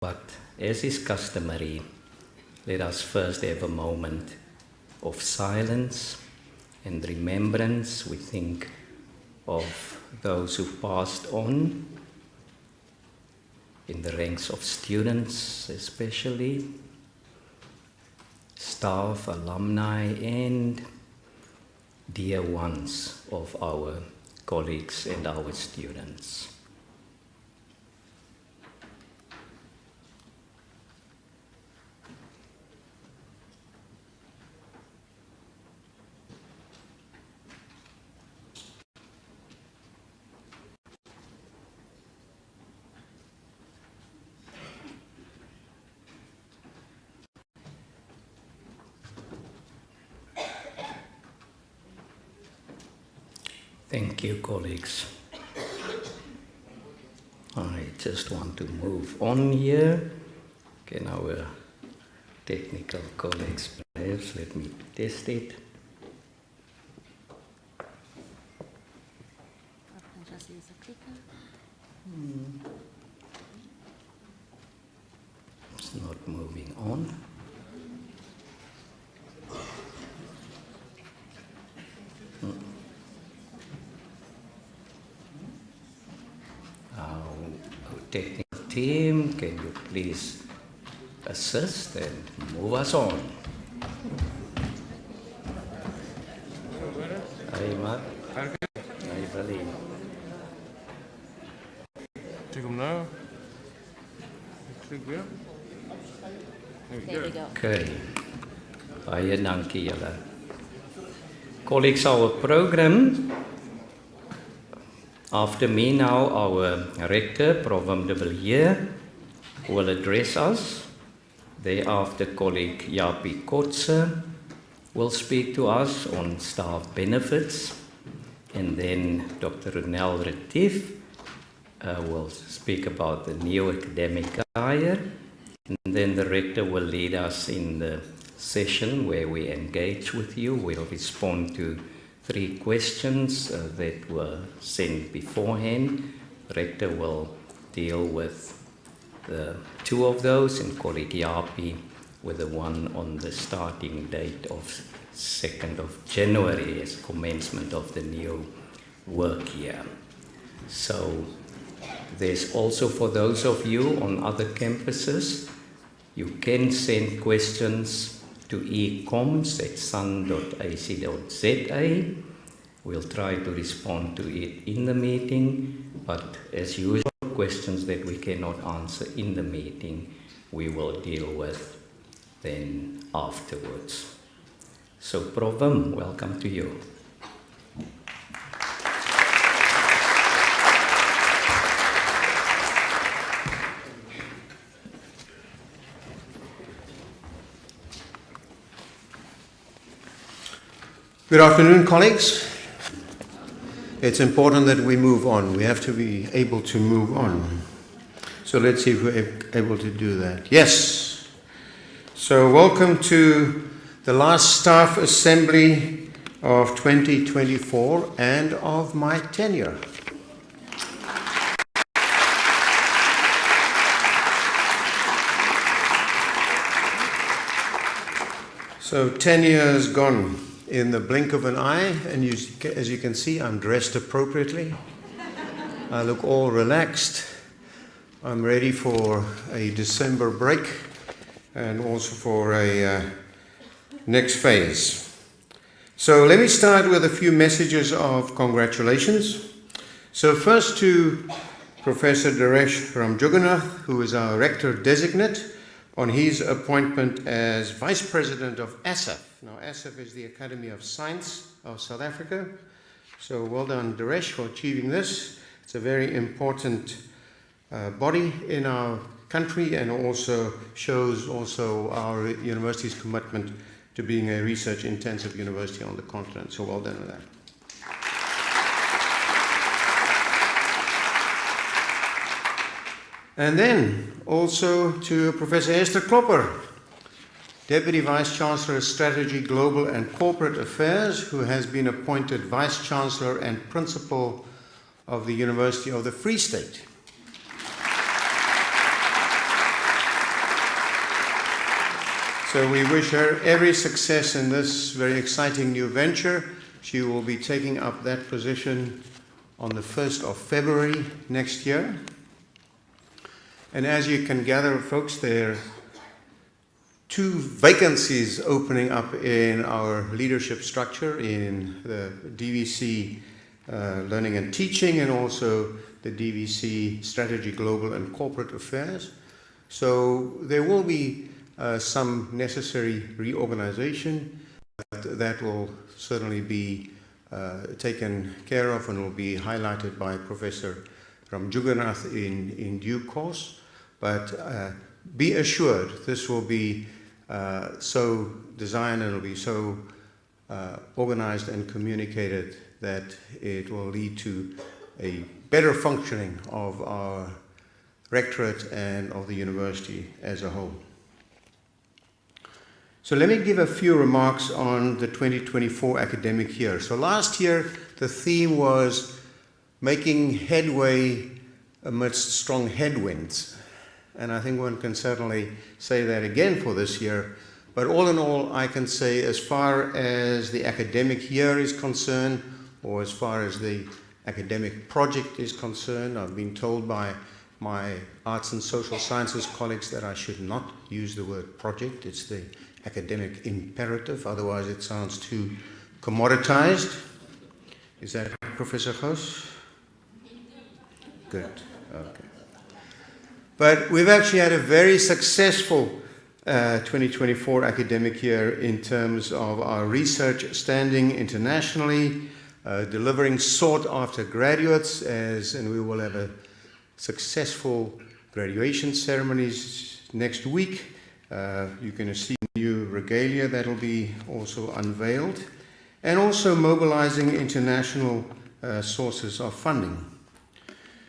But as is customary, let us first have a moment of silence and remembrance. We think of those who passed on in the ranks of students especially, staff, alumni, and dear ones of our colleagues and our students. Thank you, colleagues. I just want to move on here. Can our technical colleagues perhaps let me test it? Just use a clicker. It's not moving on. Technical team, can you please assist and move us on? Hi, Mark. Hi, Vali. Tik hom nou. Klik weer. There we go. Okay. Baie dankie julle. Colleagues, our program. After me now, our rector, Provam de Villiers, will address us. Thereafter, colleague Jaapie Kotze will speak to us on staff benefits. And then Dr. Ronel Retief will speak about the new academic attire. And then the rector will lead us in the session where we engage with you. We'll respond to 3 questions that were sent beforehand. The rector will deal with the 2 of those, and colleague Jaapie with the one on the starting date of 2nd of January as commencement of the new work year. So there's also, for those of you on other campuses, you can send questions to ecoms@sun.ac.za. We'll try to respond to it in the meeting, but as usual, questions that we cannot answer in the meeting, we will deal with then afterwards. So, Provam, welcome to you. Good afternoon, colleagues. It's important that we move on. We have to be able to move on. So let's see if we're able to do that. Yes. So welcome to the last staff assembly of 2024 and of my tenure. So 10 years gone in the blink of an eye, and as you can see, I'm dressed appropriately. I look all relaxed. I'm ready for a December break and also for a next phase. So let me start with a few messages of congratulations. So first to Professor Daresh Ramjugannath, who is our Rector Designate, on his appointment as Vice President of ASAF. Now, ASAF is the Academy of Science of South Africa. So well done, Daresh, for achieving this. It's a very important body in our country, and also shows our university's commitment to being a research-intensive university on the continent. So well done with that. And then also to Professor Esther Klopper, Deputy Vice-Chancellor of Strategy, Global and Corporate Affairs, who has been appointed Vice-Chancellor and Principal of the University of the Free State. So we wish her every success in this very exciting new venture. She will be taking up that position on the 1st of February next year. And as you can gather, folks, there are 2 vacancies opening up in our leadership structure in the DVC Learning and Teaching, and also the DVC Strategy, Global and Corporate Affairs. So there will be some necessary reorganization that will certainly be taken care of and will be highlighted by Professor Ramjugarnath in due course. But be assured this will be so designed and will be so organized and communicated that it will lead to a better functioning of our rectorate and of the university as a whole. So let me give a few remarks on the 2024 academic year. So last year, the theme was making headway amidst strong headwinds. And I think one can certainly say that again for this year. But all in all, I can say as far as the academic year is concerned, or as far as the academic project is concerned, I've been told by my arts and social sciences colleagues that I should not use the word project. It's the academic imperative, otherwise it sounds too commoditized. Is that right, Professor Gous? Good, okay. But we've actually had a very successful 2024 academic year in terms of our research standing internationally, delivering sought-after graduates, and we will have a successful graduation ceremonies next week. You're going to see new regalia that will be also unveiled, and also mobilizing international sources of funding.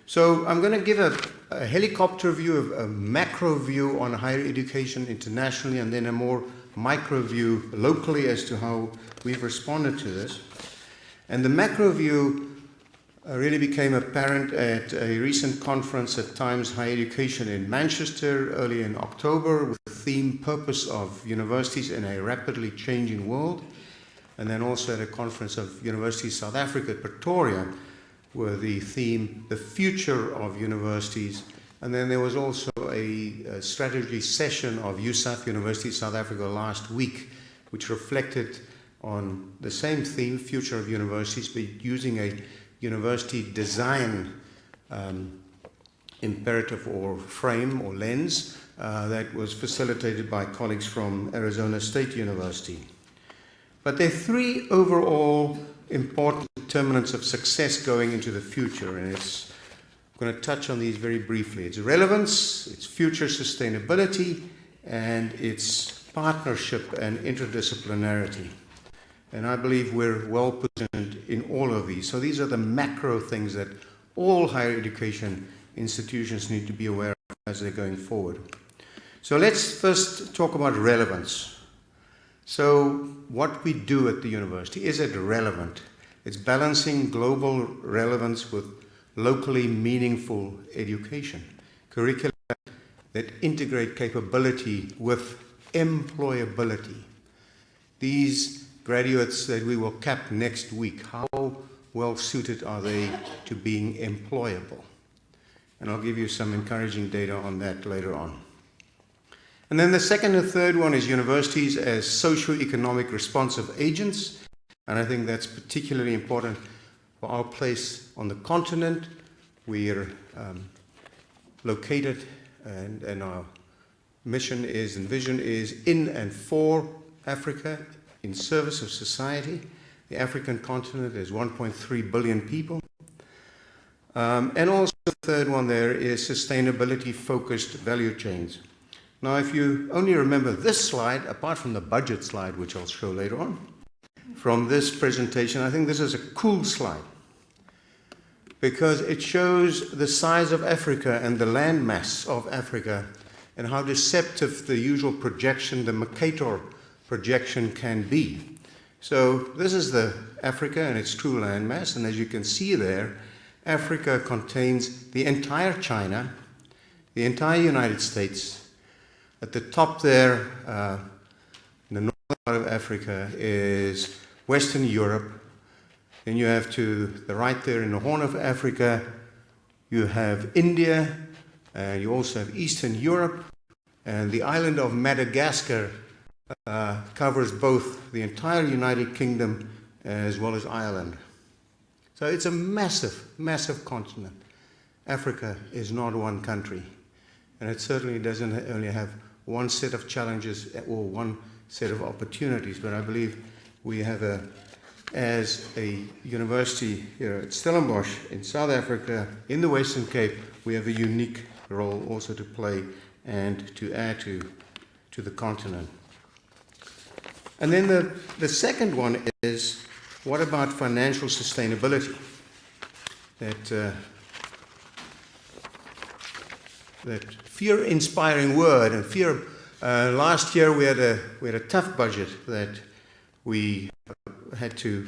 So I'm going to give a helicopter view, a macro view on higher education internationally, and then a more micro view locally as to how we've responded to this. And the macro view really became apparent at a recent conference at Times Higher Education in Manchester early in October, with the theme Purpose of Universities in a Rapidly Changing World, and then also at a conference of Universities South Africa at Pretoria, with the theme The Future of Universities. And then there was also a strategy session of USAF, University South Africa, last week, which reflected on the same theme, Future of Universities, but using a university design imperative or frame or lens that was facilitated by colleagues from Arizona State University. But there are 3 overall important determinants of success going into the future, and I'm going to touch on these very briefly. It's relevance, it's future sustainability, and it's partnership and interdisciplinarity. And I believe we're well positioned in all of these. So these are the macro things that all higher education institutions need to be aware of as they're going forward. So let's first talk about relevance. So what we do at the university, is it relevant? It's balancing global relevance with locally meaningful education. Curricula that integrate capability with employability. These graduates that we will cap next week, how well suited are they to being employable? And I'll give you some encouraging data on that later on. And then the second and third one is universities as socio-economic responsive agents. And I think that's particularly important for our place on the continent. We are located, and our mission is and vision is in and for Africa, in service of society. The African continent is 1.3 billion people. And also the third one there is sustainability-focused value chains. Now, if you only remember this slide, apart from the budget slide, which I'll show later on, from this presentation, I think this is a cool slide because it shows the size of Africa and the land mass of Africa and how deceptive the usual projection, the Mercator projection, can be. So this is the Africa and its true land mass, and as you can see there, Africa contains the entire China, the entire United States. At the top there, part of Africa is Western Europe. Then you have to the right there in the Horn of Africa, you have India, and you also have Eastern Europe, and the island of Madagascar covers both the entire United Kingdom as well as Ireland. So it's a massive, massive continent. Africa is not one country, and it certainly doesn't only have one set of challenges or one set of opportunities, but I believe we have as a university here at Stellenbosch in South Africa, in the Western Cape, we have a unique role also to play and to add to the continent. And then the second one is, what about financial sustainability? That fear-inspiring word, and fear. Last year we had a tough budget that we had to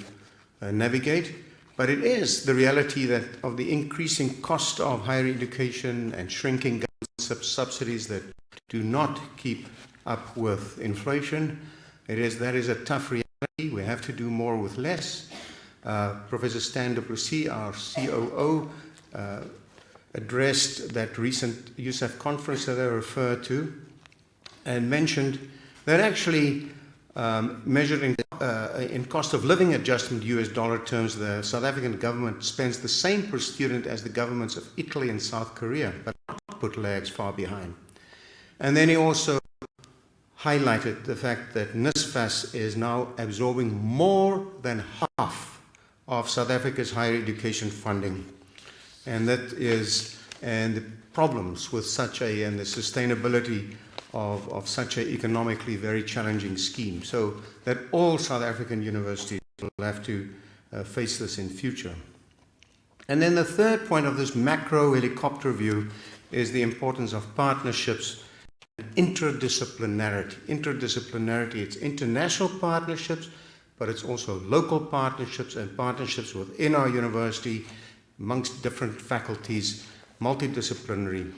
navigate, but it is the reality that of the increasing cost of higher education and shrinking government subsidies that do not keep up with inflation. That is a tough reality. We have to do more with less. Professor Stan Duplessis, our COO, addressed that recent USAF conference that I referred to and mentioned that actually measured in cost of living adjustment US dollar terms, the South African government spends the same per student as the governments of Italy and South Korea, but output lags far behind. And then he also highlighted the fact that NSFAS is now absorbing more than half of South Africa's higher education funding. And the problems with and the sustainability of such an economically very challenging scheme. So that all South African universities will have to face this in future. And then the third point of this macro helicopter view is the importance of partnerships and interdisciplinarity. Interdisciplinarity, it's international partnerships, but it's also local partnerships and partnerships within our university, amongst different faculties, multidisciplinary,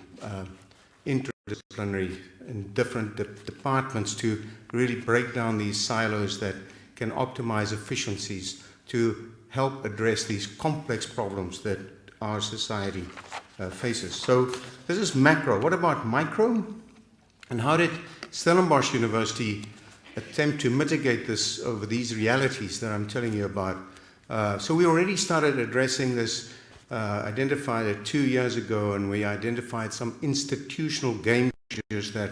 interdisciplinary, in different departments to really break down these silos that can optimize efficiencies to help address these complex problems that our society faces. So this is macro. What about micro? And how did Stellenbosch University attempt to mitigate this over these realities that I'm telling you about? So we already started addressing this, identified it 2 years ago, and we identified some institutional game changers that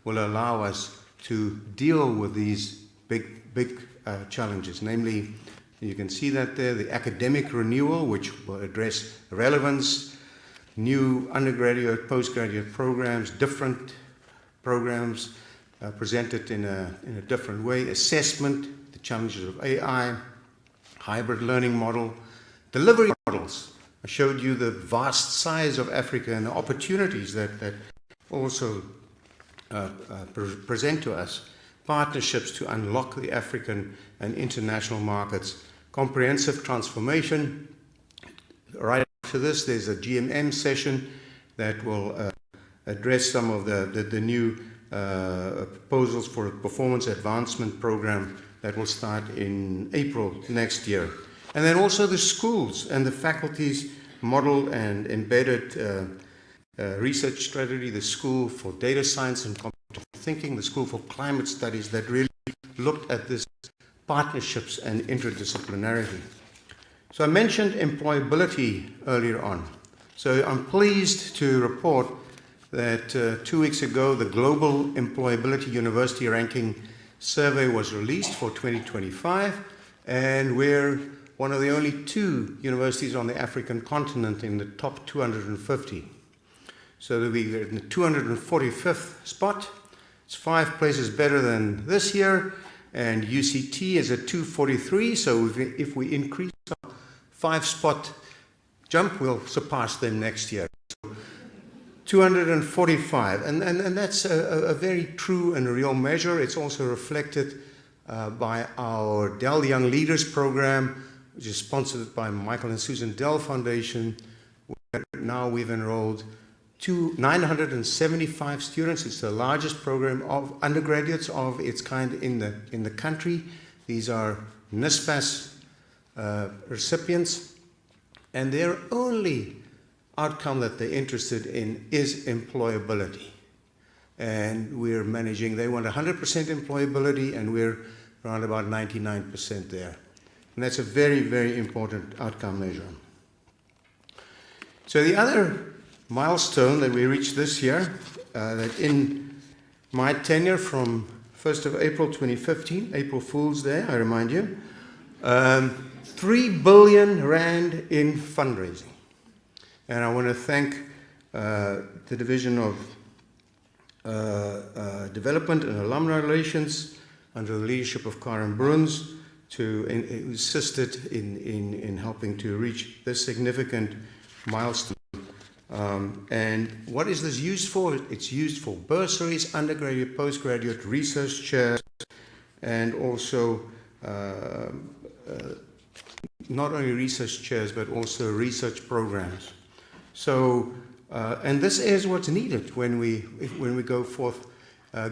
will allow us to deal with these big challenges. Namely, you can see that there, the academic renewal, which will address relevance, new undergraduate, postgraduate programs, different programs presented in a different way, assessment, the challenges of AI, hybrid learning model, delivery models. I showed you the vast size of Africa and the opportunities that also present to us, partnerships to unlock the African and international markets, comprehensive transformation. Right after this, there's a GMM session that will address some of the new proposals for a performance advancement program that will start in April next year. And then also the schools and the faculties model and embedded research strategy, the School for Data Science and Computational Thinking, the School for Climate Studies, that really looked at this partnerships and interdisciplinarity. So I mentioned employability earlier on. So I'm pleased to report that 2 weeks ago, the Global Employability University Ranking Survey was released for 2025, and we're one of the only 2 universities on the African continent in the top 250. So we're in the 245th spot. It's 5 places better than this year, and UCT is at 243, so if we increase our 5-spot jump, we'll surpass them next year. 245, and that's a very true and real measure. It's also reflected by our Dell Young Leaders program, which is sponsored by Michael and Susan Dell Foundation, where now we've enrolled 975 students. It's the largest program of undergraduates of its kind in the country. These are NSFAS recipients, and their only outcome that they're interested in is employability. And we're managing, they want 100% employability, and we're around about 99% there. And that's a very, very important outcome measure. So the other milestone that we reached this year, that in my tenure from 1st of April 2015, April Fool's Day, I remind you, 3 billion rand in fundraising. And I want to thank the Division of Development and Alumni Relations under the leadership of Karen Bruns who assisted in helping to reach this significant milestone. And what is this used for? It's used for bursaries, undergraduate, postgraduate, research chairs, and also not only research chairs, but also research programs. So, and this is what's needed when we go forth,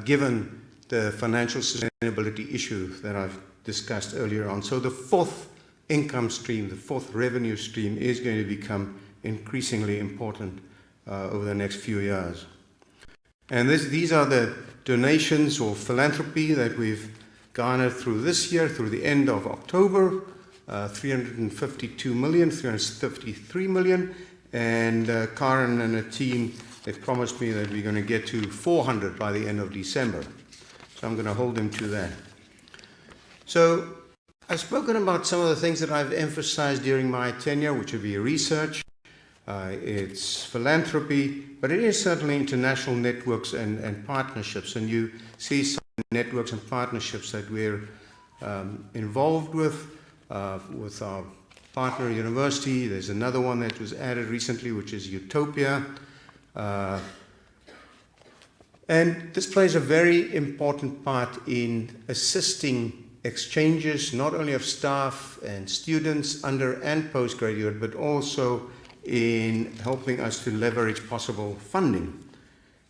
given the financial sustainability issue that I've discussed earlier on. So the fourth income stream, the fourth revenue stream is going to become increasingly important over the next few years. And these are the donations or philanthropy that we've garnered through this year, through the end of October, 352 million, 353 million, and Karen and her team, they've promised me that we're going to get to 400 by the end of December. So I'm going to hold them to that. So I've spoken about some of the things that I've emphasized during my tenure, which would be research, it's philanthropy, but it is certainly international networks and partnerships. And you see some networks and partnerships that we're involved with our partner university. There's another one that was added recently, which is Utopia. And this plays a very important part in assisting exchanges, not only of staff and students, under and postgraduate, but also in helping us to leverage possible funding.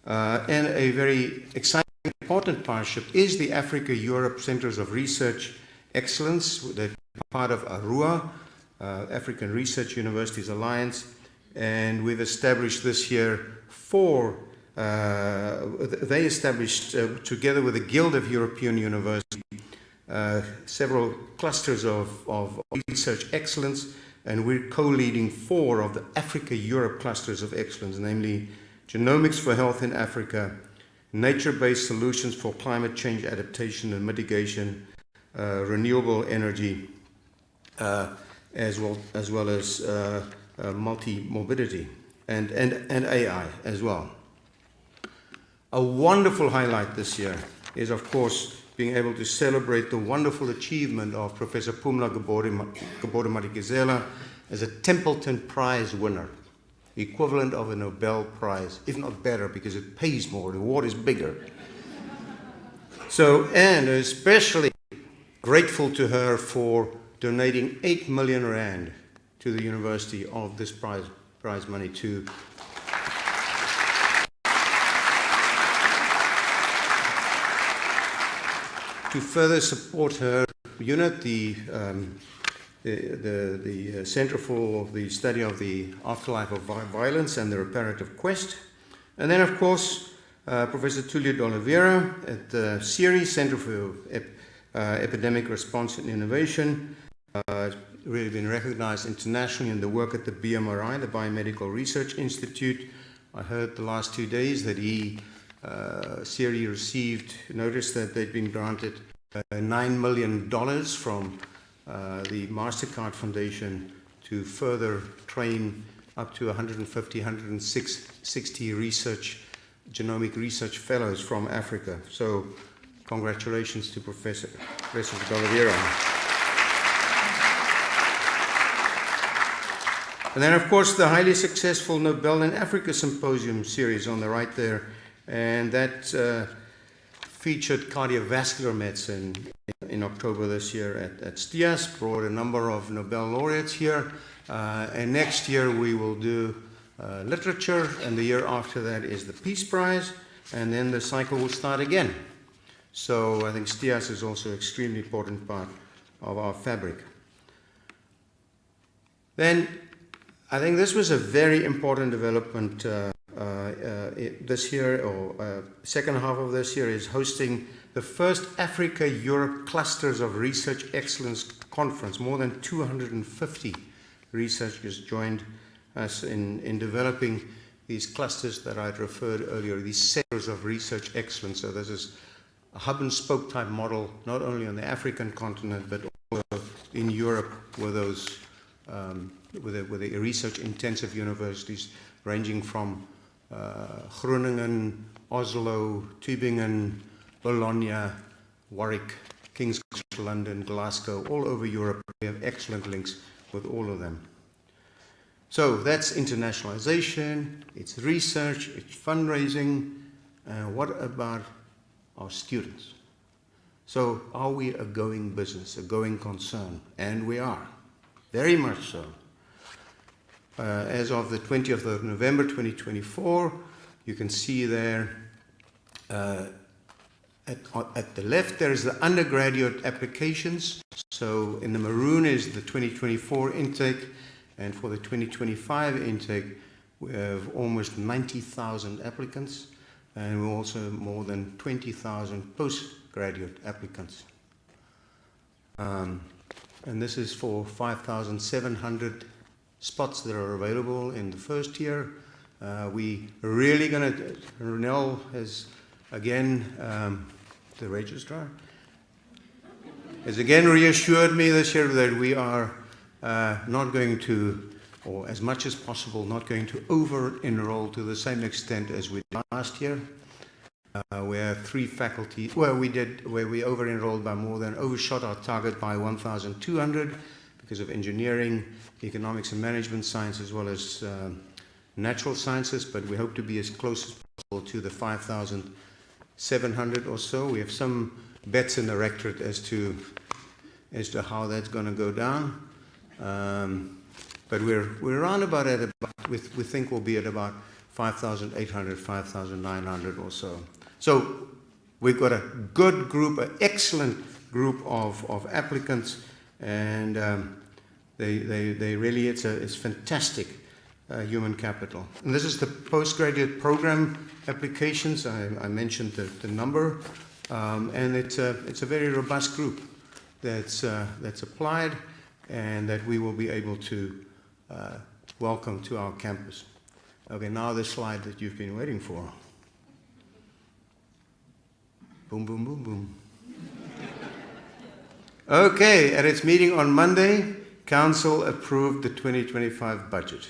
And a very exciting, important partnership is the Africa-Europe Centers of Research Excellence, that are part of ARUA, African Research Universities Alliance, and we've established this year they established, together with the Guild of European Universities, several clusters of research excellence, and we're co-leading 4 of the Africa-Europe clusters of excellence, namely Genomics for Health in Africa, Nature-Based Solutions for Climate Change Adaptation and Mitigation, Renewable Energy, as well as multi-morbidity, and AI as well. A wonderful highlight this year is, of course, being able to celebrate the wonderful achievement of Professor Phumla Gabor-Madikizela as a Templeton Prize winner, the equivalent of a Nobel Prize, if not better, because it pays more, the award is bigger. So, and especially grateful to her for donating 8 million rand to the university of this prize money to further support her unit, the Center for the Study of the Afterlife of Violence and the Reparative Quest. And then, of course, Professor Tulio de Oliveira at the CERI, Center for Epidemic Response and Innovation, really been recognized internationally in the work at the BMRI, the Biomedical Research Institute. I heard the last 2 days that CERI received notice that they'd been granted $9 million from the MasterCard Foundation to further train up to 150, 160 genomic research fellows from Africa. So congratulations to Professor de Oliveira. And then, of course, the highly successful Nobel in Africa Symposium series on the right there. And that featured cardiovascular medicine in October this year at STIAS, brought a number of Nobel laureates here. And next year we will do literature, and the year after that is the Peace Prize, and then the cycle will start again. So I think STIAS is also an extremely important part of our fabric. Then I think this was a very important development this year, or second half of this year, is hosting the first Africa-Europe Clusters of Research Excellence Conference. More than 250 researchers joined us in developing these clusters that I'd referred earlier, these centers of research excellence. So this is a hub and spoke type model, not only on the African continent, but also in Europe, with those with the research intensive universities ranging from Groningen, Oslo, Tübingen, Bologna, Warwick, King's College London, Glasgow, all over Europe. We have excellent links with all of them. So that's internationalization, it's research, it's fundraising. What about our students? So are we a going business, a going concern? And we are, very much so. As of the 20th of November 2024, you can see there at the left there is the undergraduate applications. So in the maroon is the 2024 intake, and for the 2025 intake we have almost 90,000 applicants, and we also more than 20,000 postgraduate applicants. And this is for 5,700 spots that are available in the first year. We really going to, Ronel has again, the registrar, has again reassured me this year that we are not going to, or as much as possible, not going to over-enroll to the same extent as we did last year. We have 3 faculty, where we over-enrolled by more than, overshot our target by 1,200 because of engineering, economics and management science, as well as natural sciences, but we hope to be as close as possible to the 5,700 or so. We have some bets in the rectorate as to how that's going to go down. But we're around about at about, we think we'll be at about 5,800, 5,900 or so. So we've got a good group, an excellent group of applicants, and they really, it's fantastic human capital. And this is the postgraduate program applications. I mentioned the number, and it's a very robust group that's applied, and that we will be able to welcome to our campus. Okay, now the slide that you've been waiting for. Boom, boom, boom, boom. Okay, at its meeting on Monday, Council approved the 2025 budget.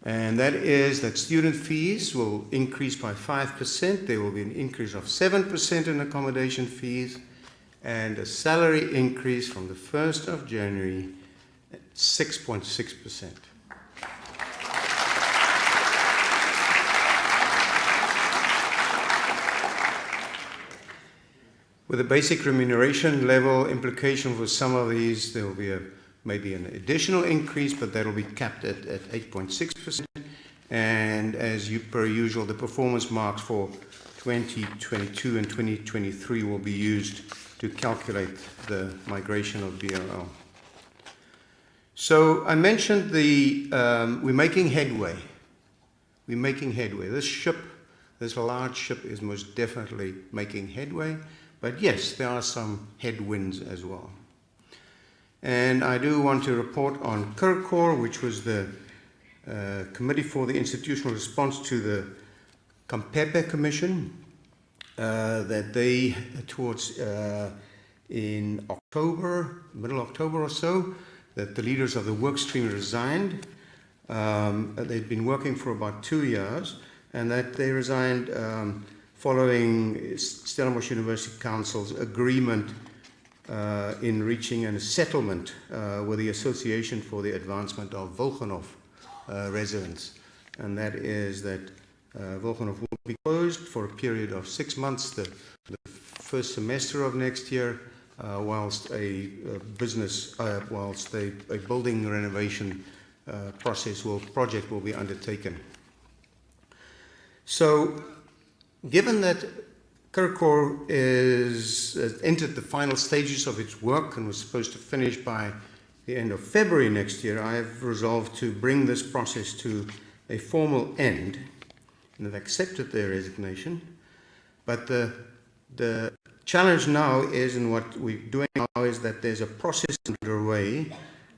And that is that student fees will increase by 5%. There will be an increase of 7% in accommodation fees, and a salary increase from the 1st of January at 6.6%. With a basic remuneration level implication for some of these, there will be maybe an additional increase, but that will be capped at 8.6%. And as per usual, the performance marks for 2022 and 2023 will be used to calculate the migration of BRL. So I mentioned we're making headway. We're making headway. This large ship is most definitely making headway. But yes, there are some headwinds as well. And I do want to report on CIRCOR, which was the Committee for the Institutional Response to the Campepe Commission, that they, towards in October, middle October or so, that the leaders of the work stream resigned. They'd been working for about 2 years, and that they resigned following Stellenbosch University Council's agreement in reaching a settlement with the Association for the Advancement of Volgenhof residents. And that is that Volgenhof will be closed for a period of 6 months, the first semester of next year, whilst a building renovation project will be undertaken. So, given that Kirkor has entered the final stages of its work and was supposed to finish by the end of February next year, I have resolved to bring this process to a formal end, and have accepted their resignation. But the challenge now is, and what we're doing now, is that there's a process underway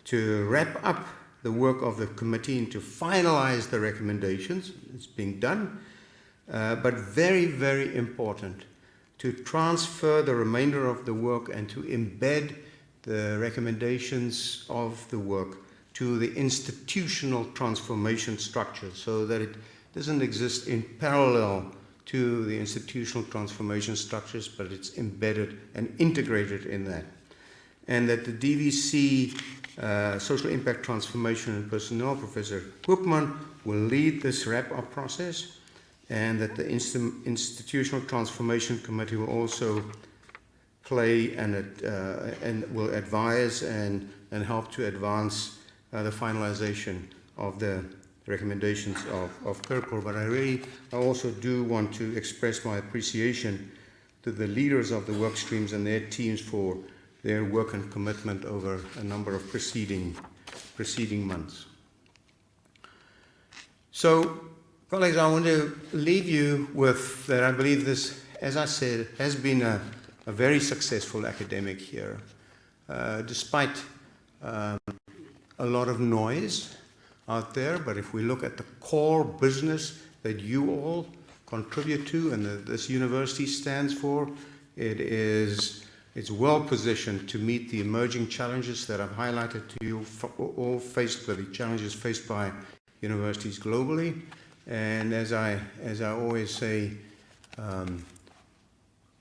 to wrap up the work of the committee and to finalize the recommendations. It's being done. But very, very important, to transfer the remainder of the work and to embed the recommendations of the work to the institutional transformation structure, so that it doesn't exist in parallel to the institutional transformation structures, but it's embedded and integrated in that. And that the DVC Social Impact Transformation and Personnel, Professor Koopman, will lead this wrap-up process, and that the Institutional Transformation Committee will also play and will advise and help to advance the finalization of the recommendations of Kirkor. But I also do want to express my appreciation to the leaders of the work streams and their teams for their work and commitment over a number of preceding months. So, colleagues, I want to leave you with that. I believe this, as I said, has been a very successful academic year, despite a lot of noise out there. But if we look at the core business that you all contribute to and that this university stands for, it's well positioned to meet the emerging challenges that I've highlighted to you, all faced with the challenges faced by universities globally. And as I always say,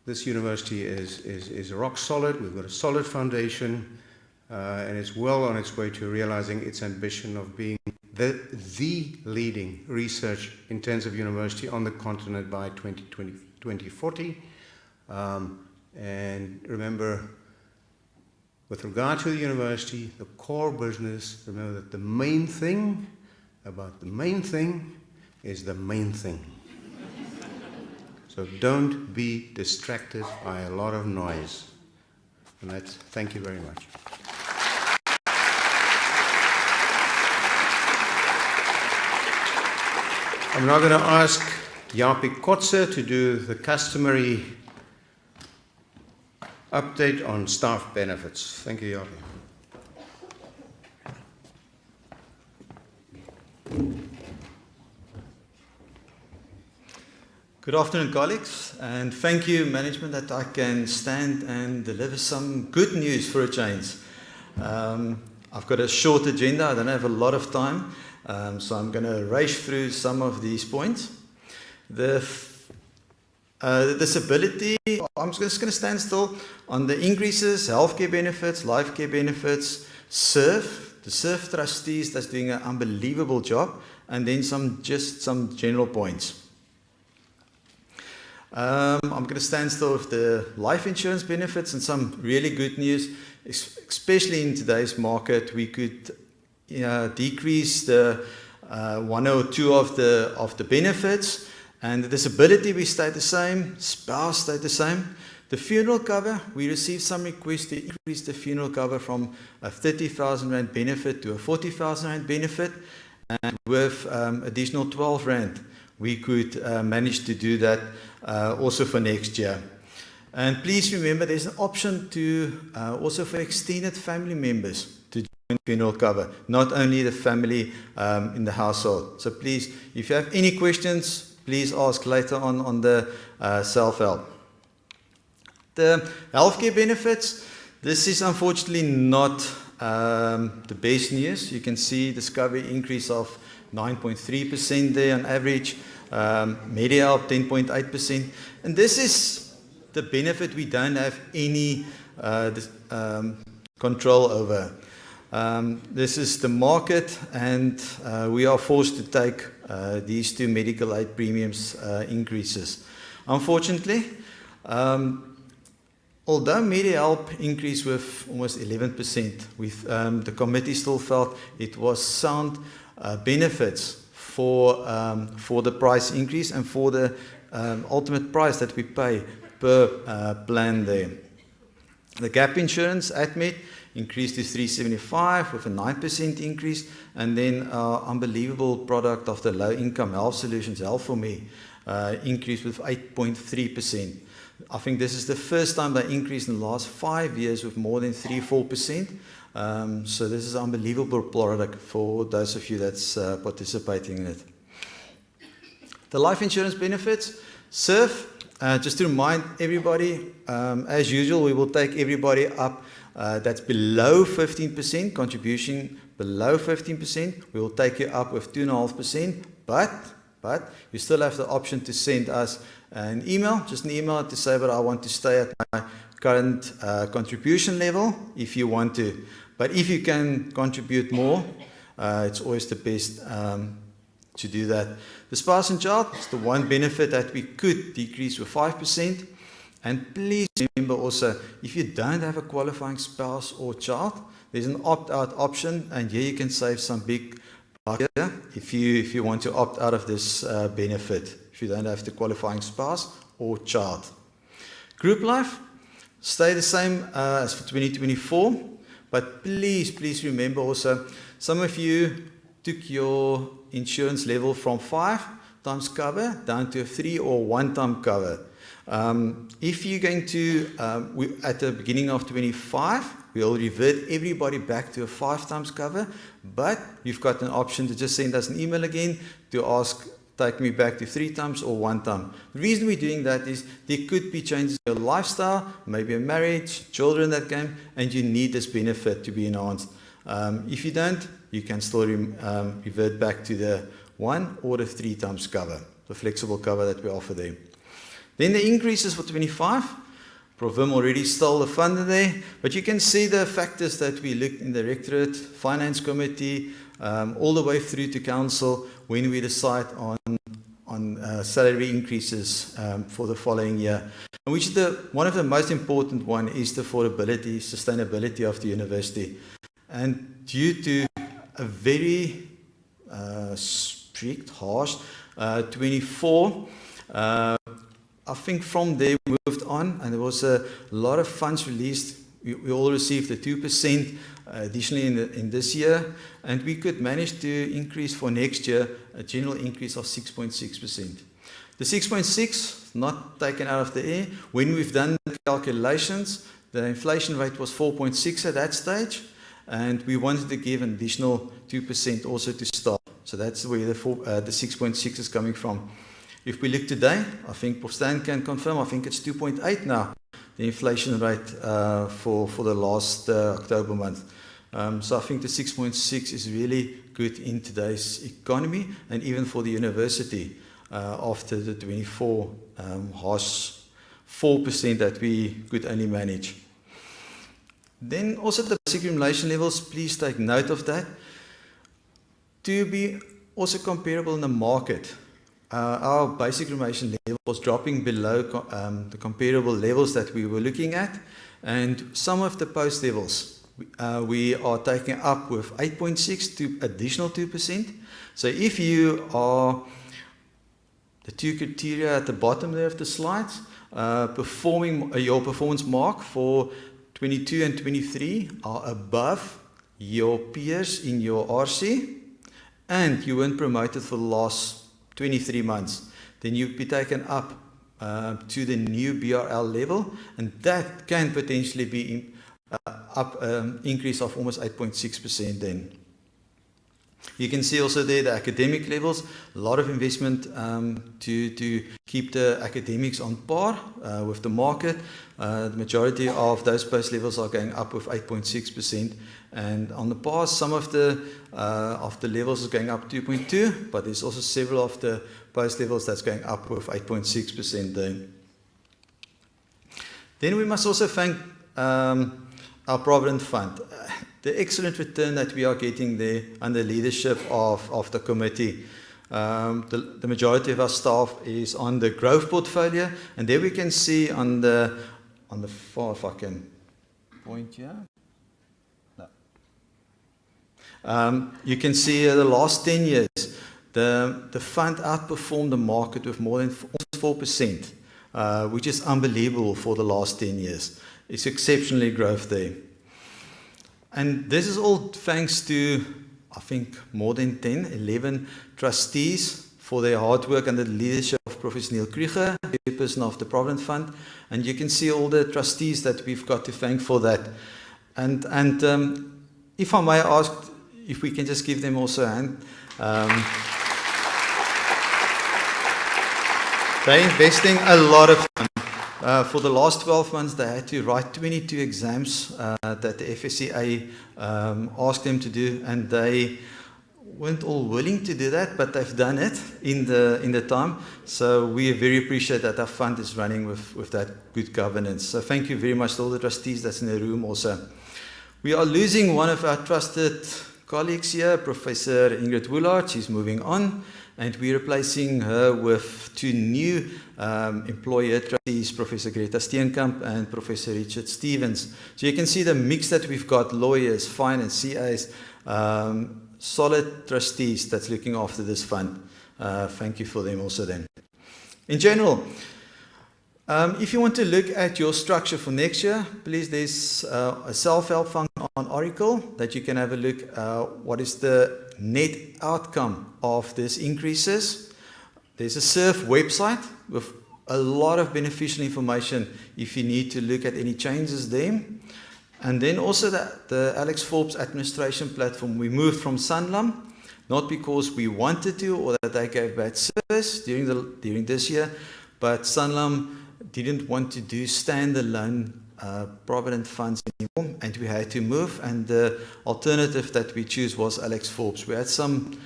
this university is rock solid. We've got a solid foundation, and it's well on its way to realizing its ambition of being the leading research-intensive university on the continent by 2040. And remember, with regard to the university, the core business, remember that the main thing about the main thing is the main thing. So don't be distracted by a lot of noise. And thank you very much. I'm now going to ask Japie Kotze to do the customary update on staff benefits. Thank you, Japie. Good afternoon, colleagues, and thank you, management, that I can stand and deliver some good news for a change. I've got a short agenda. I don't have a lot of time, so I'm going to rush through some of these points. The disability, I'm just going to stand still on the increases, healthcare benefits, life care benefits, SURF, the SURF trustees that's doing an unbelievable job, and then some general points. I'm going to stand still with the life insurance benefits and some really good news, especially in today's market. We could decrease the 102 of the benefits, and the disability we stayed the same, spouse stayed the same. The funeral cover, we received some requests to increase the funeral cover from a 30,000 Rand benefit to a 40,000 Rand benefit, and with additional 12 Rand we could manage to do that also for next year. And please remember, there's an option to also for extended family members to join funeral cover, not only the family in the household. So please, if you have any questions, please ask later on the self-help. The healthcare benefits, this is unfortunately not the best news. You can see Discovery increase of 9.3% there on average, MediHelp 10.8%, and this is the benefit we don't have any control over. This is the market, and we are forced to take these two medical aid premiums increases. Unfortunately, Although MediHelp increased with almost 11%, with the committee still felt it was sound benefits for the price increase and for the ultimate price that we pay per plan there. The gap insurance AdMed increased to 375 with a 9% increase, and then our unbelievable product of the low income health solutions, Health for Me, increased with 8.3%. I think this is the first time they increased in the last 5 years with more than 3-4%. So this is an unbelievable product for those of you that's participating in it. The life insurance benefits, SURF, just to remind everybody, as usual, we will take everybody up that's below 15%, contribution below 15%. We will take you up with 2.5%, but you still have the option to send us an email, just an email to say that I want to stay at my current contribution level if you want to. But if you can contribute more, it's always the best to do that. The spouse and child is the one benefit that we could decrease with 5%. And please remember also, if you don't have a qualifying spouse or child, there's an opt-out option, and here you can save some big bucks if you want to opt out of this benefit, if you don't have the qualifying spouse or child. Group life, stay the same as for 2024, but please remember also, some of you took your insurance level from 5 times cover down to a 3 or 1 time cover. If you're going to, at the beginning of 25, we'll revert everybody back to a 5 times cover, but you've got an option to just send us an email again to ask, take me back to 3 times or 1 time. The reason we're doing that is there could be changes in your lifestyle, maybe a marriage, children that came, and you need this benefit to be enhanced. If you don't, you can still revert back to the 1 or the 3 times cover, the flexible cover that we offer there. Then the increases for 25, Provim already stole the thunder there, but you can see the factors that we looked in the Directorate, Finance Committee, all the way through to Council when we decide on salary increases for the following year. And which is one of the most important one is the affordability, sustainability of the university. And due to a very strict, harsh 24, I think from there we moved on, and there was a lot of funds released. We all received the 2% additionally in this year, and we could manage to increase for next year a general increase of 6.6%. The 6.6 not taken out of the air. When we've done the calculations, the inflation rate was 4.6 at that stage, and we wanted to give an additional 2% also to staff. So that's where the 6.6 is coming from. If we look today, I think Stan can confirm, I think it's 2.8 now, the inflation rate for the last October month. So I think the 6.6 is really good in today's economy, and even for the university after the 24 harsh 4% that we could only manage. Then also the basic remuneration levels, please take note of that. To be also comparable in the market, our basic remuneration level was dropping below the comparable levels that we were looking at, and some of the post levels we are taking up with 8.6 to additional 2%. So if you are the 2 criteria at the bottom there of the slides, performing your performance mark for 22 and 23 are above your peers in your RC, and you weren't promoted for the last 23 months, then you'd be taken up to the new BRL level, and that can potentially be increase of almost 8.6% then. You can see also there the academic levels, a lot of investment to keep the academics on par with the market. The majority of those post levels are going up with 8.6%, and on the past some of the levels is going up 2.2, but there's also several of the post levels that's going up with 8.6% there. Then we must also thank our Provident Fund. The excellent return that we are getting there under leadership of the committee. The majority of our staff is on the growth portfolio, and there we can see on the on the far, if I can point here. No. You can see the last 10 years, the fund outperformed the market with more than almost 4%, which is unbelievable for the last 10 years. It's exceptionally growth there. And this is all thanks to, I think, more than 11 trustees for their hard work under the leadership of Professor Neil Krieger, chairperson of the Provident Fund. And you can see all the trustees that we've got to thank for that. And if I may ask, if we can just give them also a hand. They're investing a lot of time. For the last 12 months, they had to write 22 exams that the FSCA asked them to do, and they weren't all willing to do that, but they've done it in the time. So we very appreciate that our fund is running with that good governance. So thank you very much to all the trustees that's in the room also. We are losing one of our trusted colleagues here, Professor Ingrid Woolard. She's moving on. And we're replacing her with two new employer trustees, Professor Greta Steenkamp and Professor Richard Stevens. So you can see the mix that we've got: lawyers, finance, CAs, solid trustees that's looking after this fund. Thank you for them also then. In general, if you want to look at your structure for next year, please, there's a self-help function on Oracle that you can have a look what is the net outcome of these increases. There's a SURF website with a lot of beneficial information if you need to look at any changes there. And then also the Alex Forbes administration platform. We moved from Sanlam, not because we wanted to or that they gave bad service during this year, but Sanlam didn't want to do standalone Provident funds anymore, and we had to move, and the alternative that we chose was Alex Forbes. We had some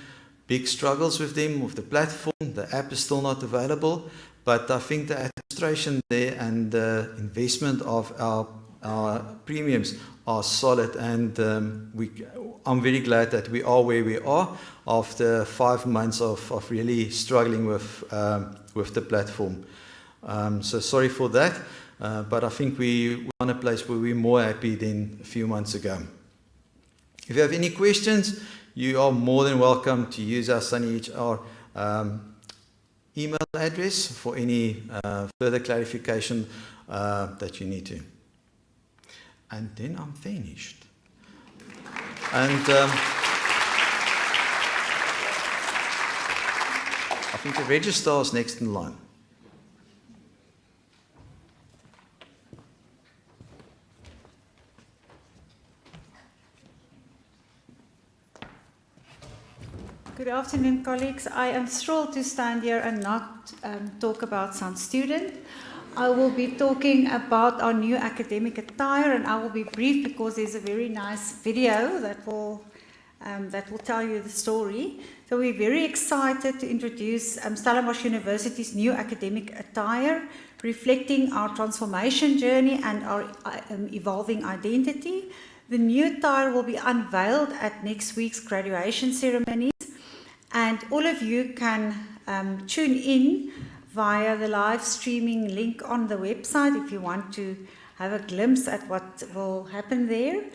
big struggles with them, with the platform. The app is still not available, but I think the administration there and the investment of our premiums are solid, and I'm very glad that we are where we are after 5 months of really struggling with the platform. So sorry for that. But I think we're in a place where we're more happy than a few months ago. If you have any questions, you are more than welcome to use our Sunny HR email address for any further clarification that you need to. And then I'm finished. And I think the registrar is next in line. Good afternoon, colleagues. I am thrilled to stand here and not talk about some student. I will be talking about our new academic attire, and I will be brief because there's a very nice video that will tell you the story. So we're very excited to introduce Stellenbosch University's new academic attire, reflecting our transformation journey and our evolving identity. The new attire will be unveiled at next week's graduation ceremonies. And all of you can tune in via the live streaming link on the website if you want to have a glimpse at what will happen there.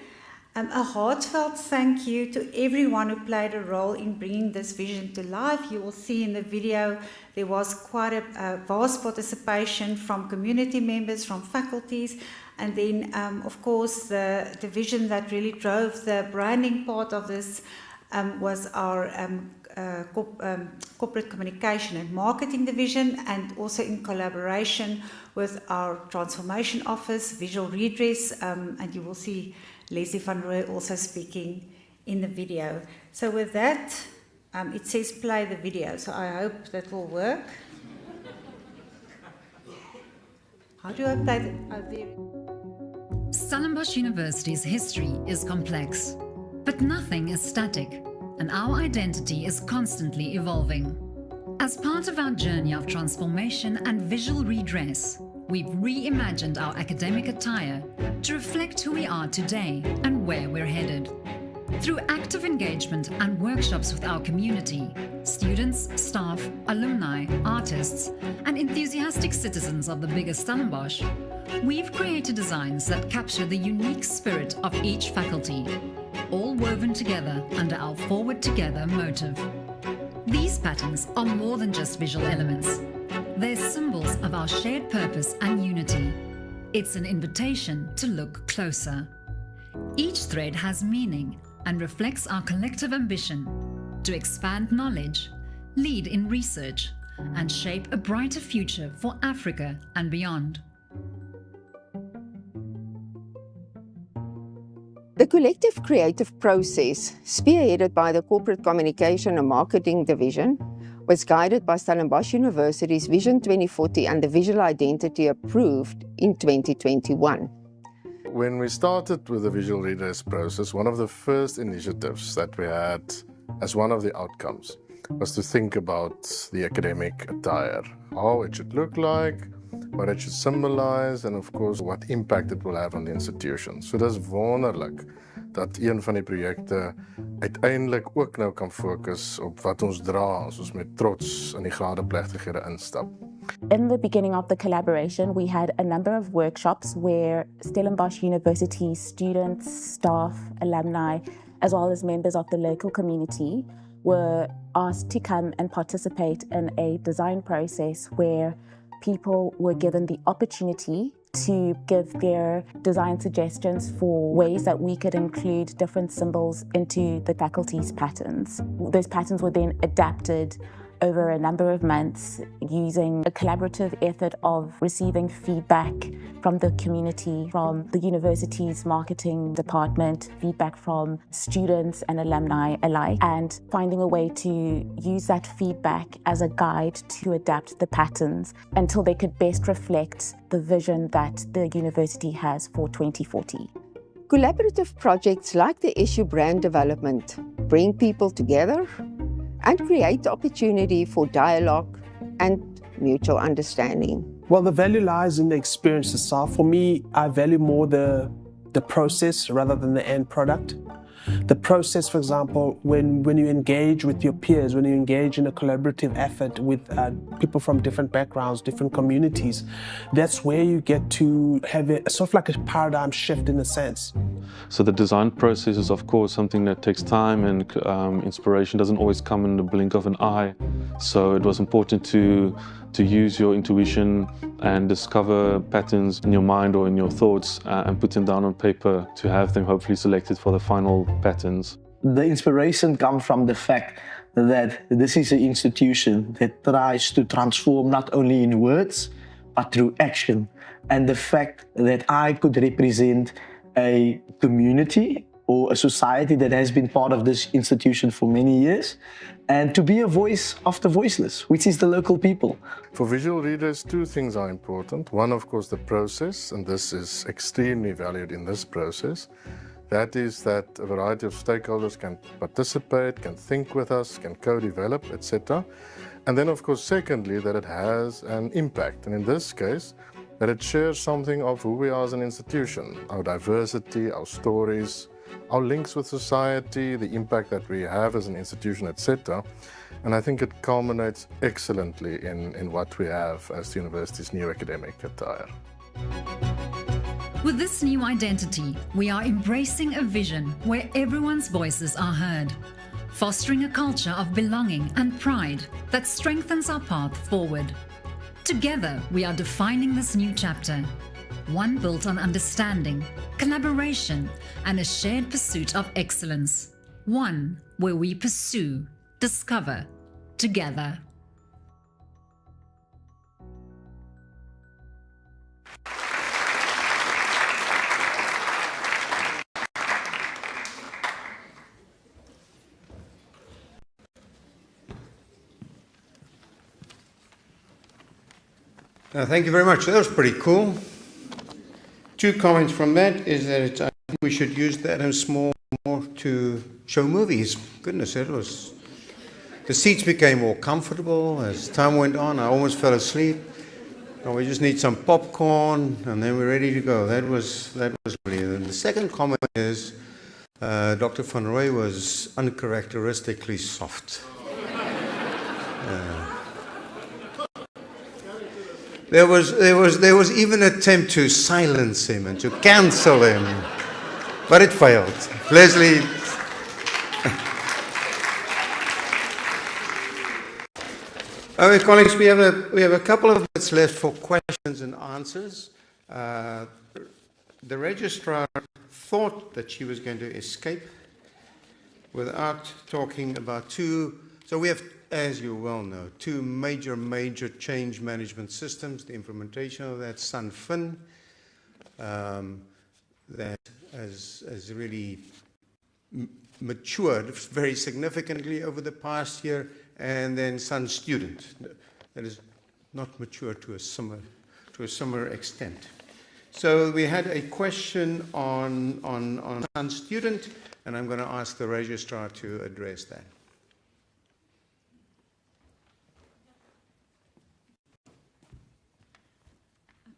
A heartfelt thank you to everyone who played a role in bringing this vision to life. You will see in the video there was quite a vast participation from community members, from faculties, and then of course the vision that really drove the branding part of this was our corporate communication and marketing division, and also in collaboration with our transformation office, visual redress, and you will see Leslie van Rooy also speaking in the video. So with that, it says play the video, so I hope that will work. How do I play the... Stellenbosch University's history is complex, but nothing is static, and our identity is constantly evolving. As part of our journey of transformation and visual redress, we've reimagined our academic attire to reflect who we are today and where we're headed. Through active engagement and workshops with our community, students, staff, alumni, artists, and enthusiastic citizens of the bigger Stellenbosch, we've created designs that capture the unique spirit of each faculty, all woven together under our Forward Together motive. These patterns are more than just visual elements. They're symbols of our shared purpose and unity. It's an invitation to look closer. Each thread has meaning and reflects our collective ambition to expand knowledge, lead in research, and shape a brighter future for Africa and beyond. The collective creative process, spearheaded by the Corporate Communication and Marketing Division, was guided by Stellenbosch University's Vision 2040 and the visual identity approved in 2021. When we started with the visual redress process, one of the first initiatives that we had as one of the outcomes was to think about the academic attire, how it should look like, what it should symbolize, and of course what impact it will have on the institution. So dis wonderlik dat een van die projekte uiteindelik ook nou kan fokus op wat ons dra as ons met trots in die gradeplegtighede instap. In the beginning of the collaboration, we had a number of workshops where Stellenbosch University students, staff, alumni, as well as members of the local community were asked to come and participate in a design process where people were given the opportunity to give their design suggestions for ways that we could include different symbols into the faculty's patterns. Those patterns were then adapted over a number of months using a collaborative effort of receiving feedback from the community, from the university's marketing department, feedback from students and alumni alike, and finding a way to use that feedback as a guide to adapt the patterns until they could best reflect the vision that the university has for 2040. Collaborative projects like the issue brand development bring people together and create opportunity for dialogue and mutual understanding. Well, the value lies in the experience itself. For me, I value more the process rather than the end product. The process, for example, when you engage with your peers, when you engage in a collaborative effort with people from different backgrounds, different communities, that's where you get to have a sort of like a paradigm shift in a sense. So the design process is of course something that takes time, and inspiration doesn't always come in the blink of an eye. So it was important to use your intuition and discover patterns in your mind or in your thoughts and put them down on paper to have them hopefully selected for the final patterns. The inspiration comes from the fact that this is an institution that tries to transform not only in words but through action, and the fact that I could represent a community or a society that has been part of this institution for many years, and to be a voice of the voiceless, which is the local people. For visual readers, two things are important. One, of course, the process, and this is extremely valued in this process. That is that a variety of stakeholders can participate, can think with us, can co-develop, etc. And then, of course, secondly, that it has an impact. And in this case, that it shares something of who we are as an institution, our diversity, our stories, our links with society, the impact that we have as an institution, etc. And I think it culminates excellently in what we have as the university's new academic attire. With this new identity, we are embracing a vision where everyone's voices are heard, fostering a culture of belonging and pride that strengthens our path forward. Together, we are defining this new chapter, one built on understanding, collaboration, and a shared pursuit of excellence. One where we pursue, discover, together. Thank you very much. That was pretty cool. Two comments from that is that I think we should use that and small more to show movies. Goodness, it was. The seats became more comfortable as time went on. I almost fell asleep. And we just need some popcorn, and then we're ready to go. That was brilliant. And the second comment is Dr. Van Roy was uncharacteristically soft. There was even an attempt to silence him and to cancel him, but it failed. Leslie. Okay, colleagues, we have a couple of minutes left for questions and answers. The registrar thought that she was going to escape without talking about so we have, as you well know, two major change management systems, the implementation of that SunFin, that has really matured very significantly over the past year, and then Sun Student, that is not matured to a similar extent. So we had a question on Sun Student, and I'm going to ask the registrar to address that.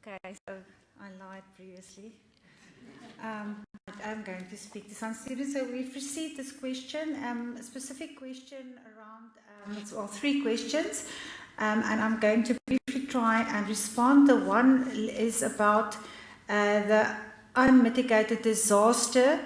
Okay, so I lied previously. I'm going to speak to some students. So we've received this question, a specific question around, three questions, and I'm going to briefly try and respond. The one is about the unmitigated disaster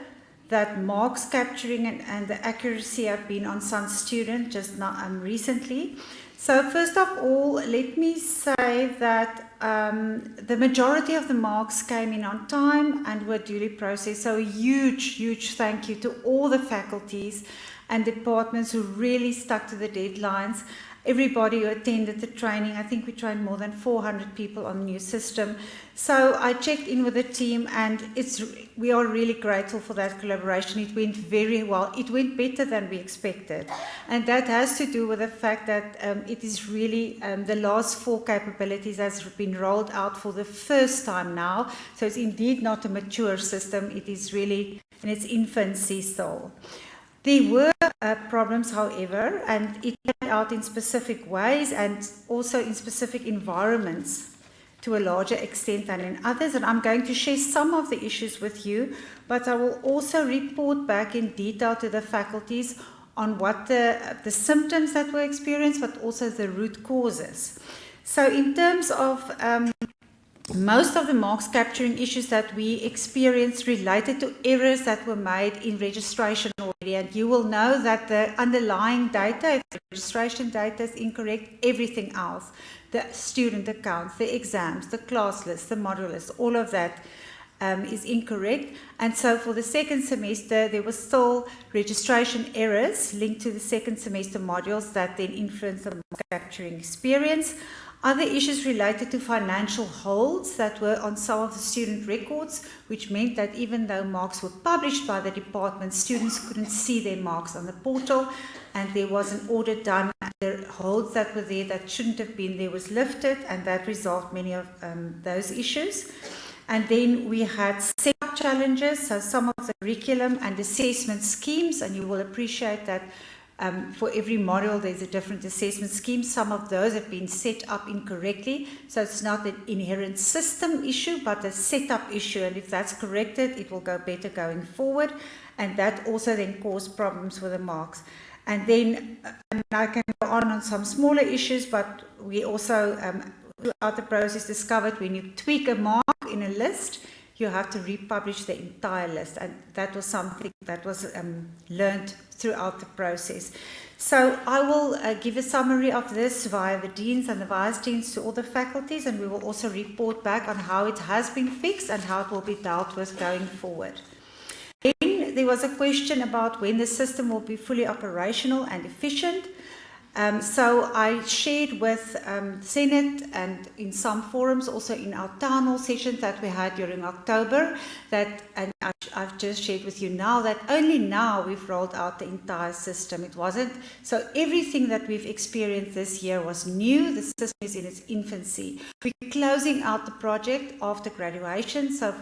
that marks capturing and the accuracy have been on some student just now recently. So first of all, let me say that the majority of the marks came in on time and were duly processed. So a huge thank you to all the faculties and departments who really stuck to the deadlines. Everybody who attended the training, I think we trained more than 400 people on the new system. So I checked in with the team, and we are really grateful for that collaboration. It went very well. It went better than we expected. And that has to do with the fact that it is really the last 4 capabilities has been rolled out for the first time now. So it's indeed not a mature system. It is really in its infancy still. There were problems, however, and it played out in specific ways and also in specific environments to a larger extent than in others. And I'm going to share some of the issues with you, but I will also report back in detail to the faculties on what the symptoms that were experienced, but also the root causes. So in terms of most of the marks capturing issues that we experienced related to errors that were made in registration already. And you will know that the underlying data, if the registration data is incorrect, everything else, the student accounts, the exams, the class list, the module list, all of that is incorrect. And so for the second semester, there were still registration errors linked to the second semester modules that then influenced the mark capturing experience. Other issues related to financial holds that were on some of the student records, which meant that even though marks were published by the department, students couldn't see their marks on the portal, and there was an audit done. The holds that were there that shouldn't have been there was lifted, and that resolved many of those issues. And then we had setup challenges, so some of the curriculum and assessment schemes, and you will appreciate that for every module, there's a different assessment scheme. Some of those have been set up incorrectly. So it's not an inherent system issue, but a setup issue. And if that's corrected, it will go better going forward. And that also then caused problems with the marks. And then I can go on some smaller issues, but we also, throughout the process, discovered when you tweak a mark in a list, you have to republish the entire list. And that was something that was learned throughout the process. So I will give a summary of this via the deans and the vice deans to all the faculties, and we will also report back on how it has been fixed and how it will be dealt with going forward. Then there was a question about when the system will be fully operational and efficient. So I shared with Senate and in some forums, also in our town hall sessions that we had during October, that, and I've just shared with you now, that only now we've rolled out the entire system. It wasn't, so everything that we've experienced this year was new. The system is in its infancy. We're closing out the project after graduation, so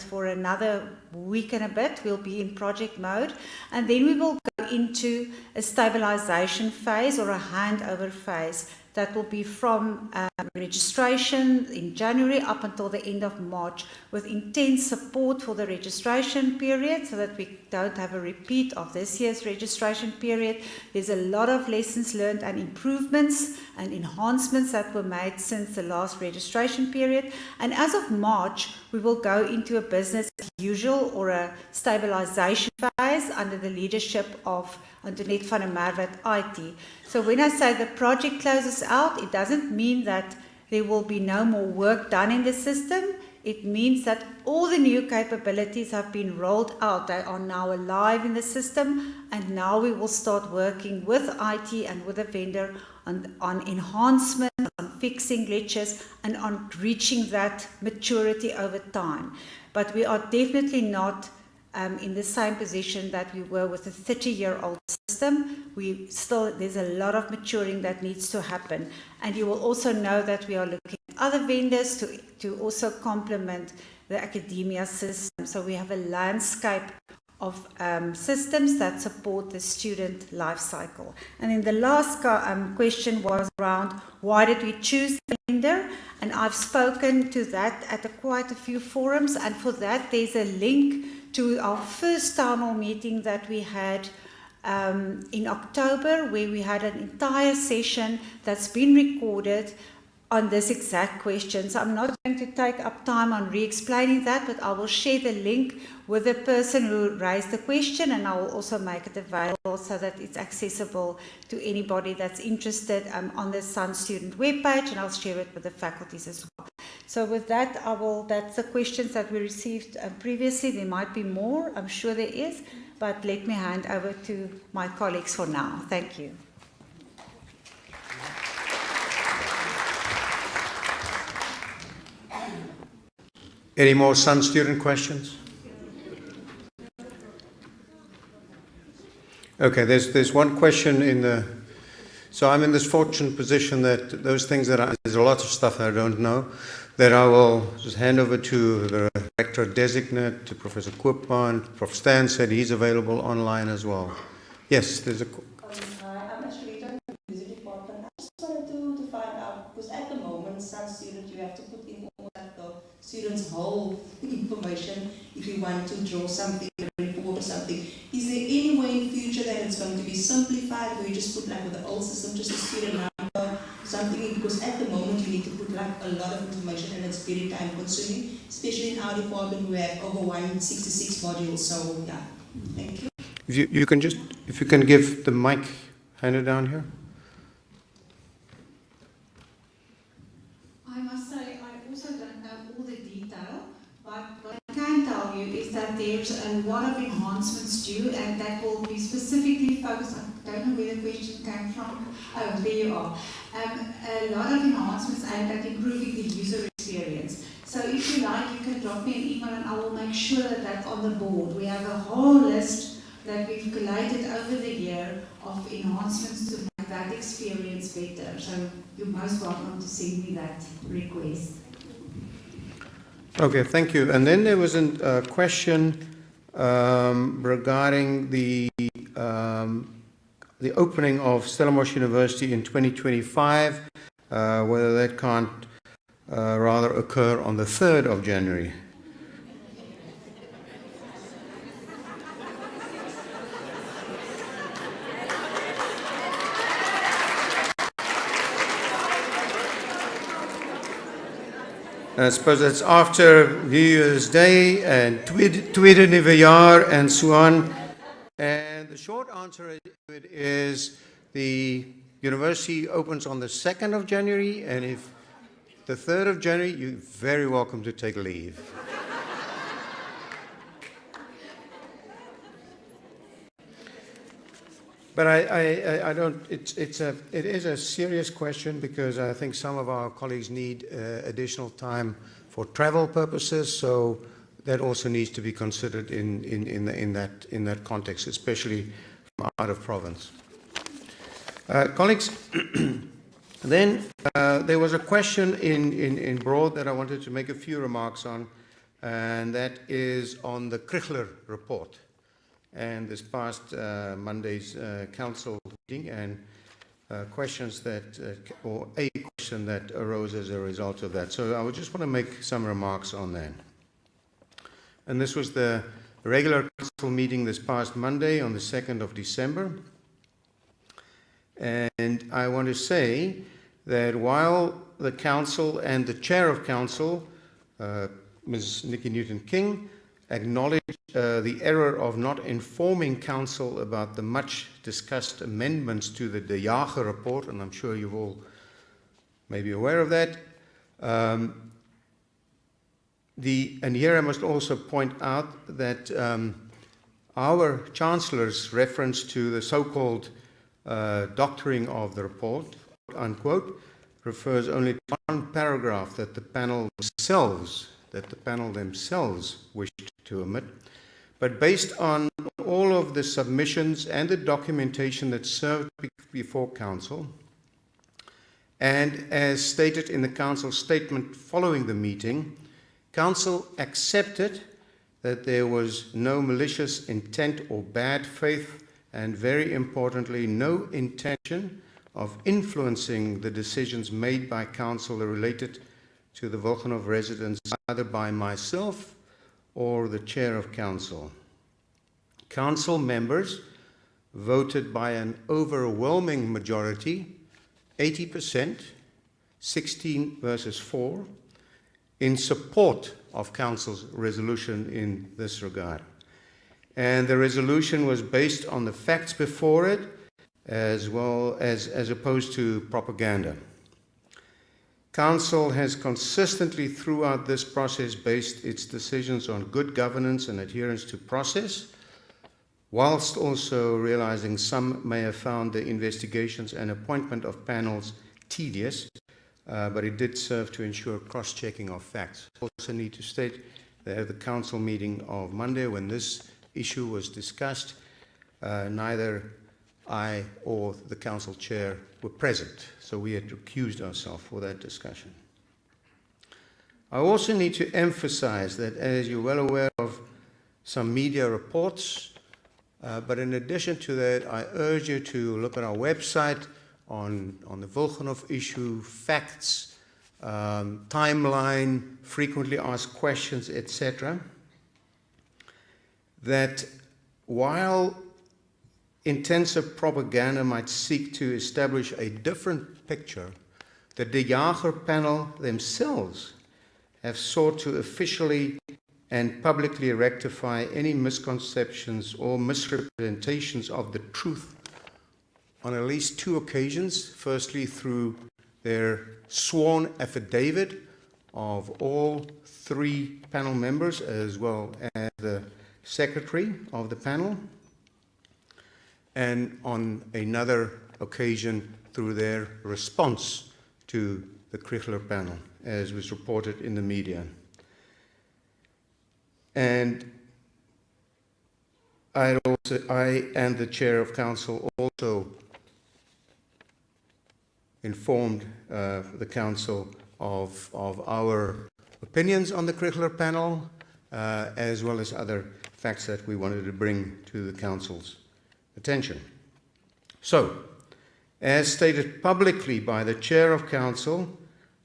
for another week and a bit, we'll be in project mode, and then we will go into a stabilization phase or a handover phase that will be from registration in January up until the end of March, with intense support for the registration period so that we don't have a repeat of this year's registration period. There's a lot of lessons learned and improvements and enhancements that were made since the last registration period. And as of March, we will go into a business as usual or a stabilization phase under the leadership of Antoinette van der Merwe at IT. So when I say the project closes out, it doesn't mean that there will be no more work done in the system. It means that all the new capabilities have been rolled out. They are now alive in the system, and now we will start working with IT and with the vendor on enhancement, on fixing glitches, and on reaching that maturity over time. But we are definitely not in the same position that we were with a 30-year-old system. There's a lot of maturing that needs to happen. And you will also know that we are looking at other vendors to also complement the academia system. So we have a landscape of systems that support the student life cycle. And then the last question was around why did we choose the vendor? And I've spoken to that at quite a few forums, and for that there's a link to our first town hall meeting that we had in October, where we had an entire session that's been recorded on this exact question. So I'm not going to take up time on re-explaining that, but I will share the link with the person who raised the question, and I will also make it available so that it's accessible to anybody that's interested on the Sun Student webpage, and I'll share it with the faculties as well. So with that, that's the questions that we received previously. There might be more, I'm sure there is, but let me hand over to my colleagues for now. Thank you. Any more Sun student questions? Okay, there's one question in the... So I'm in this fortunate position that those things there's a lot of stuff that I don't know, that I will just hand over to the rector designate, to Professor Koopman. Prof. Stan said he's available online as well. Yes, there's a... I'm actually done with the music department. I just wanted to find out, because at the moment, some students, you have to put in all that the students' whole information if you want to draw something, a report or something. Is there any way in future that it's going to be simplified, where you just put like with the old system, just a student number, something? Because at the moment you need to put like a lot of information and it's very time consuming, especially in our department we have over 166 modules. So yeah, thank you. If you can give the mic, hand it down here. I must say, I also don't know all the detail, but what I can tell you is that there's a lot of enhancements due, and that will be specifically focused on, I don't know where the question came from. Oh, there you are. A lot of enhancements aimed at improving the user experience. So if you like, you can drop me an email and I will make sure that that's on the board. We have a whole list that we've collated over the year of enhancements to make that experience better. So you're most welcome to send me that request. Okay, thank you. And then there was a question regarding the opening of Stellenbosch University in 2025, whether that can't rather occur on the 3rd of January. I suppose that's after New Year's Day and Tweede Nuwe Jaar and so on. And the short answer to it is the university opens on the 2nd of January, and if the 3rd of January, you're very welcome to take leave. But I don't. It is a serious question, because I think some of our colleagues need additional time for travel purposes. So that also needs to be considered in that context, especially from out of province. Colleagues, then there was a question in broad that I wanted to make a few remarks on, and that is on the Krichler report and this past Monday's council meeting. And questions that, or a question that arose as a result of that. So I would just want to make some remarks on that. And this was the regular council meeting this past Monday on the 2nd of December. And I want to say that while the council and the chair of council, Ms. Nikki Newton-King, acknowledged the error of not informing council about the much discussed amendments to the De Jager report, and I'm sure you've all may be aware of that. And here I must also point out that our Chancellor's reference to the so-called doctoring of the report, unquote, refers only to one paragraph that the panel themselves wished to omit. But based on all of the submissions and the documentation that served before Council, and as stated in the Council statement following the meeting, Council accepted that there was no malicious intent or bad faith, and very importantly, no intention of influencing the decisions made by Council related to the Volchanov residence, either by myself or the chair of Council. Council members voted by an overwhelming majority, 80%, 16 versus 4, in support of Council's resolution in this regard. And the resolution was based on the facts before it, as well as opposed to propaganda. Council has consistently throughout this process based its decisions on good governance and adherence to process, whilst also realizing some may have found the investigations and appointment of panels tedious, but it did serve to ensure cross-checking of facts. I also need to state that at the Council meeting of Monday, when this issue was discussed, neither I or the Council Chair were present, so we had recused ourselves for that discussion. I also need to emphasize that, as you're well aware of some media reports, but in addition to that, I urge you to look at our website on the Volchanov issue, facts, timeline, frequently asked questions, etc. That while intensive propaganda might seek to establish a different picture, the De Jager panel themselves have sought to officially and publicly rectify any misconceptions or misrepresentations of the truth on at least 2 occasions. Firstly, through their sworn affidavit of all 3 panel members, as well as the secretary of the panel, and on another occasion through their response to the Krichler panel, as was reported in the media. And I and the chair of council also informed the council of our opinions on the Krichler panel, as well as other facts that we wanted to bring to the council's attention. So, as stated publicly by the chair of council,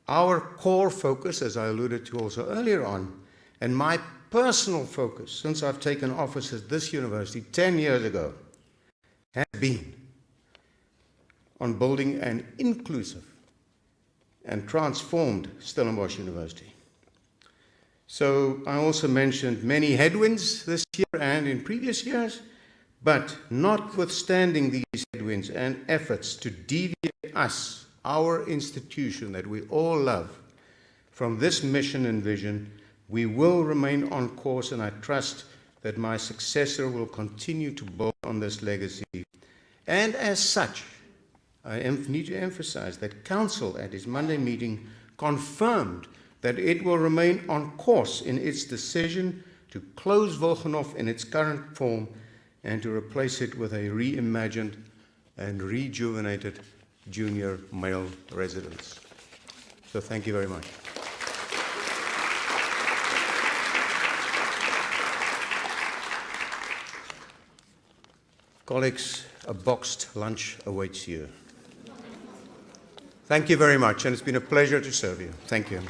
our core focus, as I alluded to also earlier on, and my personal focus since I've taken office at this university 10 years ago, has been on building an inclusive and transformed Stellenbosch University. So I also mentioned many headwinds this year and in previous years, but notwithstanding these headwinds and efforts to deviate us, our institution that we all love, from this mission and vision, we will remain on course, and I trust that my successor will continue to build on this legacy. And as such, I need to emphasize that Council at its Monday meeting confirmed that it will remain on course in its decision to close Volchanov in its current form and to replace it with a reimagined and rejuvenated junior male residence. So thank you very much. Colleagues, a boxed lunch awaits you. Thank you very much, and it's been a pleasure to serve you. Thank you.